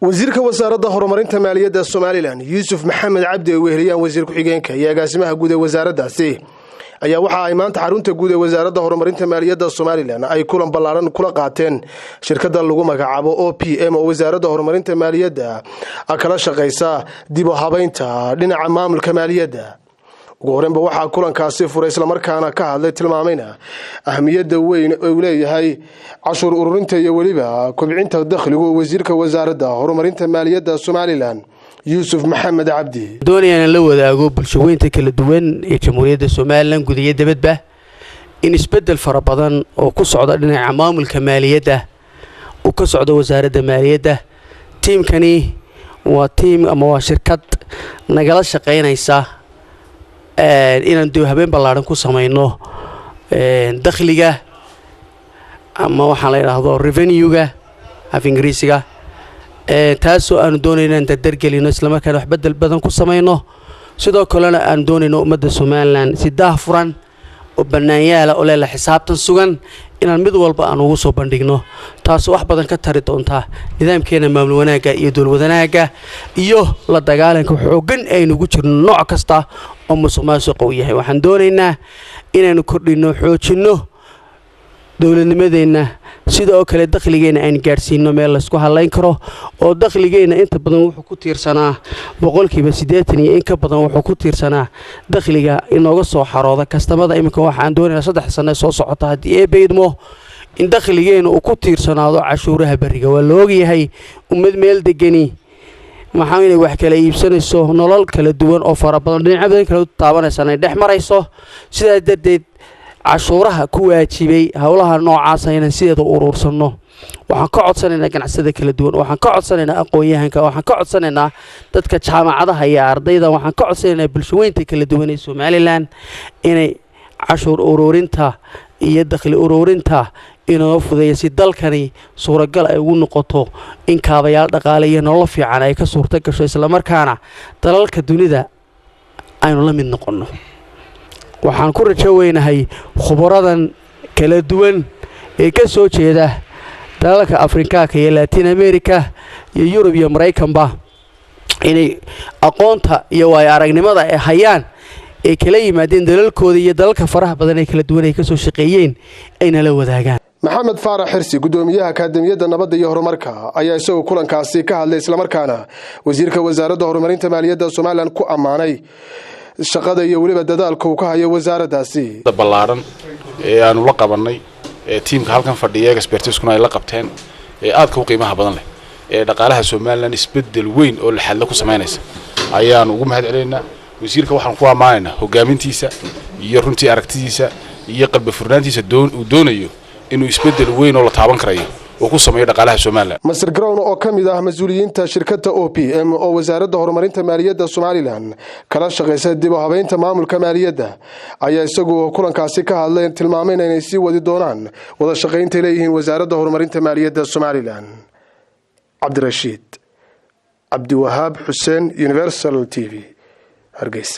wasiirka wasaaradda horumarinta maaliyadda Soomaaliland Yuusuf Maxamed Cabdi oo weheliyaan wasiir ku-xigeenka iyo agaasimaha guud ee wasaaraddaasi ayaa waxa ay maanta xarunta guud ee wasaaradda horumarinta maaliyadda Soomaaliland ay kulan ballaaran kula qaateen shirkadda lagu magacaabo OPM oo wasaaradda horumarinta maaliyadda kala shaqeysa dib u habaynta dhinaca maamulka maaliyadda. ugu horreynba waxaa kulankaasi furay isla markaana ka hadlay tilmaamayna ahmiyadda weyn ee uu leeyahay cashuur ururinta iyo waliba kobcinta dakhliga wasiirka wasaaradda horumarinta maaliyadda Soomaaliland Yuusuf Maxamed Cabdi doonayaan la wadaago bulshooyinka kala duwan ee Jamhuuriyadda Soomaaliland gudaha dibadba in isbedel fara badan oo ku socda dhinaca maamulka maaliyadda oo ka socda wasaaradda maaliyadda. Teamkani waa team ama waa shirkad nagala shaqeynaysa inaan dib habeen ballaaran ku sameeyno dakhliga ama waxa la yiraahdo revenue-ga af Ingiriisiga taasoo aan doonayno in dardargelino isla markaana wax bedel badan ku sameeyno sidoo kalena aan doonayno ummadda Soomaaliland si daahfuran oo banaanyaala oo la xisaabtan sugan inaan mid walba aan ugu soo bandhigno taasoo wax badan ka tari doonta nidaamkeena maamul wanaaga iyo dawlad wanaaga iyo la dagaalanka xooggan ay nagu jirno nooc kasta oo musuqmaasuq u yahay. waxaan doonaynaa inaan kordhino xoojino dawladnimadeena sidoo kale dakhligeena aan gaarsiino meel la isku halayn karo oo dakhligeena inta badan wuxuu ku tiirsanaa 80% iyo in ka badan wuxuu ku tiirsanaa dakhliga inooga soo xarooda kastamada. imika waxaan doonaynaa 3 sano soo socota hadii ay beedmo in dakhligeena uu ku tiirsanaado cashuuraha bariga. waa loo yahay ummad meel degani maxaa inay wax kala iibsanayso nolol kala duwan oo fara badan dhinaca badan kala taabanaysa inay dhex marayso sida darteed cashuuraha ku waajibay hawlaha noocaas ayna sideeda u urursano. waxaan ka codsanaynaa ganacsiyada kala duwan, waxaan ka codsanaynaa aqoon-yahanka, waxaan ka codsanaynaa dadka jaamacadaha iyo ardayda, waxaan ka codsanaynaa bulshooyinka kala duwan ee Soomaaliland inay cashuur ururinta iyo dakhli ururinta inoo fudeeyo si dalkani suuragal ay ugu noqoto in kaabayaal dhaqaale iyo nolol fiican ay ka suurta gasho isla markaana dalalka dunida aynu la mid noqono. waxaan ku rajaynahay khubaradan kala duwan ee ka soo jeeda dalalka Afrika iyo Latin America iyo Europe iyo Mareykanba inay aqoonta iyo way aragnimada ay hayaan ee kala yimaadeen dalalkooda iyo dalalka faraha badan ee kala duwan ay ka soo shaqeeyeen ayna la wadaagaan. Maxamed Faarax Xirsi gudoomiyaha Akaademiyadda Nabadda iyo Horumarka ayaa isagoo kulankaasi ka hadlay isla markaana wasiirka wasaaradda horumarinta maaliyadda Soomaaliland ku amaanay shaqada iyo waliba dadaalka uu ka hayo wasaaraddaasi ballaaran ee aanu la qabanay teamka halkan fadhiya experts-kuna ay la qabteen aad ka qiimaha badan leh ee dhaqaalaha Soomaaliland isbedel weyn oo la xal ku sameynaysa ayaan ugu mahadceleynaa. wasiirka waxaan ku amaanaynaa hogaamintiisa iyo runtii aragtidiisa iyo qalbi furnaantiisa uu doonayo inuu isbedel weyn oo la taaban karayo oo ku sameeyo dhaqaalaha Soomaaliland. Mr. Grown oo kamid ah mas'uuliyiinta shirkadda OPM oo wasaaradda horumarinta maaliyadda Soomaaliland kala shaqeysa dib u habaynta maamulka maaliyadda ayaa isagoo kulankaasi ka hadlay tilmaamayna inay sii wadi doonaan wada shaqeynta leeyihiin wasaaradda horumarinta maaliyadda Soomaaliland. Cabdirashiid Abdiwahaab Xuseen Universal TV Hargeysa.